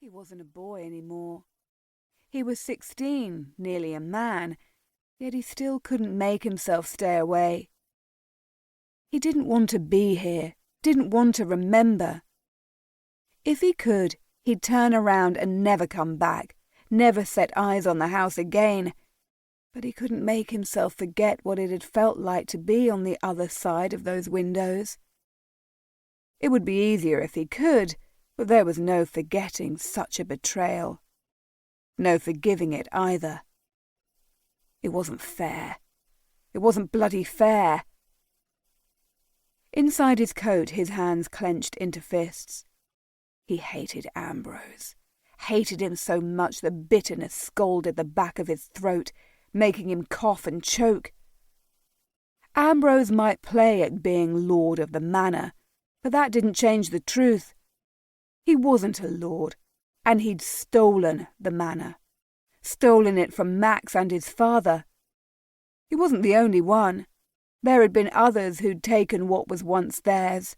He wasn't a boy anymore. He was 16, nearly a man, yet he still couldn't make himself stay away. He didn't want to be here, didn't want to remember. If he could, he'd turn around and never come back, never set eyes on the house again. But he couldn't make himself forget what it had felt like to be on the other side of those windows. It would be easier if he could, but there was no forgetting such a betrayal. No forgiving it either. It wasn't fair. It wasn't bloody fair. Inside his coat, his hands clenched into fists. He hated Ambrose. Hated him so much that bitterness scalded the back of his throat, making him cough and choke. Ambrose might play at being lord of the manor, but that didn't change the truth. He wasn't a lord, and he'd stolen the manor. Stolen it from Max and his father. He wasn't the only one. There had been others who'd taken what was once theirs.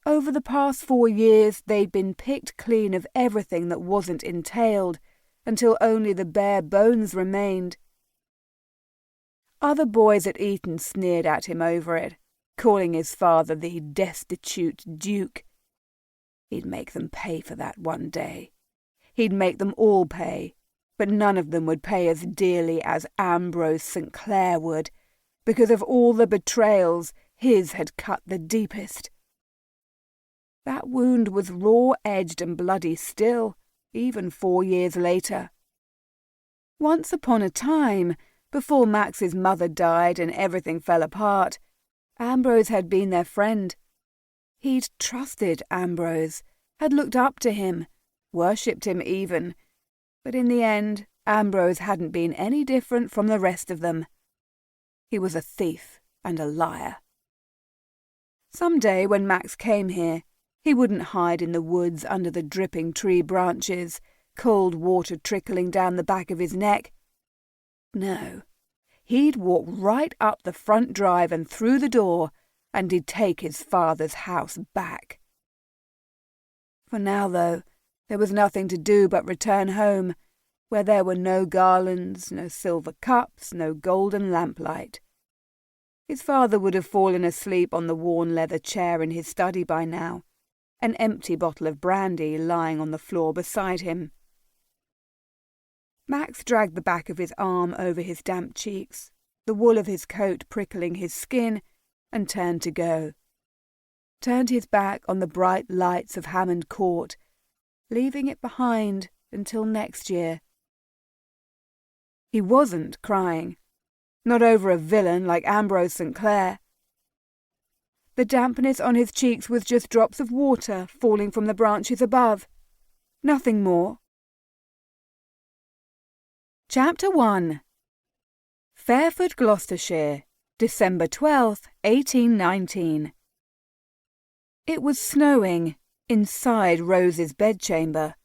Over the past 4 years, they'd been picked clean of everything that wasn't entailed, until only the bare bones remained. Other boys at Eton sneered at him over it, calling his father the destitute duke. He'd make them pay for that one day. He'd make them all pay, but none of them would pay as dearly as Ambrose St. Clair would, because of all the betrayals, his had cut the deepest. That wound was raw-edged and bloody still, even 4 years later. Once upon a time, before Max's mother died and everything fell apart, Ambrose had been their friend. He'd trusted Ambrose, had looked up to him, worshipped him even, but in the end, Ambrose hadn't been any different from the rest of them. He was a thief and a liar. Some day when Max came here, he wouldn't hide in the woods under the dripping tree branches, cold water trickling down the back of his neck. No, he'd walk right up the front drive and through the door, and he'd take his father's house back. For now, though, there was nothing to do but return home, where there were no garlands, no silver cups, no golden lamplight. His father would have fallen asleep on the worn leather chair in his study by now, an empty bottle of brandy lying on the floor beside him. Max dragged the back of his arm over his damp cheeks, the wool of his coat prickling his skin, and turned to go. Turned his back on the bright lights of Hammond Court, leaving it behind until next year. He wasn't crying, not over a villain like Ambrose St. Clair. The dampness on his cheeks was just drops of water falling from the branches above. Nothing more. Chapter 1. Fairford, Gloucestershire, December 12th, 1819. It was snowing inside Rose's bedchamber.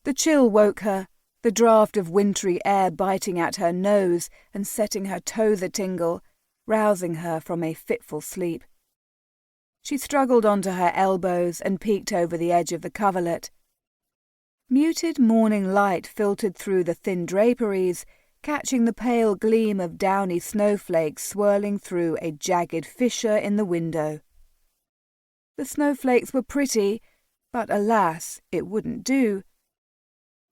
The chill woke her, the draught of wintry air biting at her nose and setting her toes a-tingle, rousing her from a fitful sleep. She struggled onto her elbows and peeked over the edge of the coverlet. Muted morning light filtered through the thin draperies, catching the pale gleam of downy snowflakes swirling through a jagged fissure in the window. The snowflakes were pretty, but alas, it wouldn't do.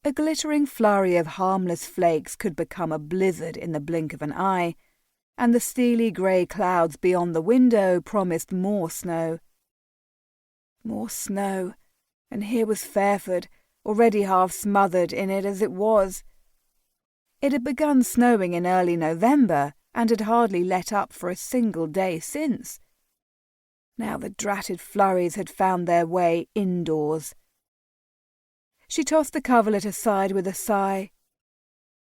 A glittering flurry of harmless flakes could become a blizzard in the blink of an eye, and the steely grey clouds beyond the window promised more snow. More snow, and here was Fairford, already half smothered in it as it was. It had begun snowing in early November, and had hardly let up for a single day since. Now the dratted flurries had found their way indoors. She tossed the coverlet aside with a sigh.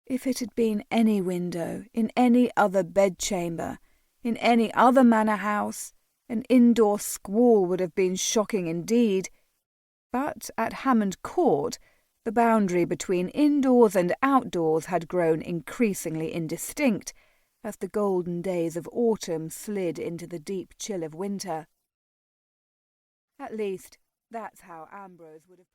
If it had been any window, in any other bedchamber, in any other manor house, an indoor squall would have been shocking indeed. But at Hammond Court, the boundary between indoors and outdoors had grown increasingly indistinct as the golden days of autumn slid into the deep chill of winter. At least, that's how Ambrose would have...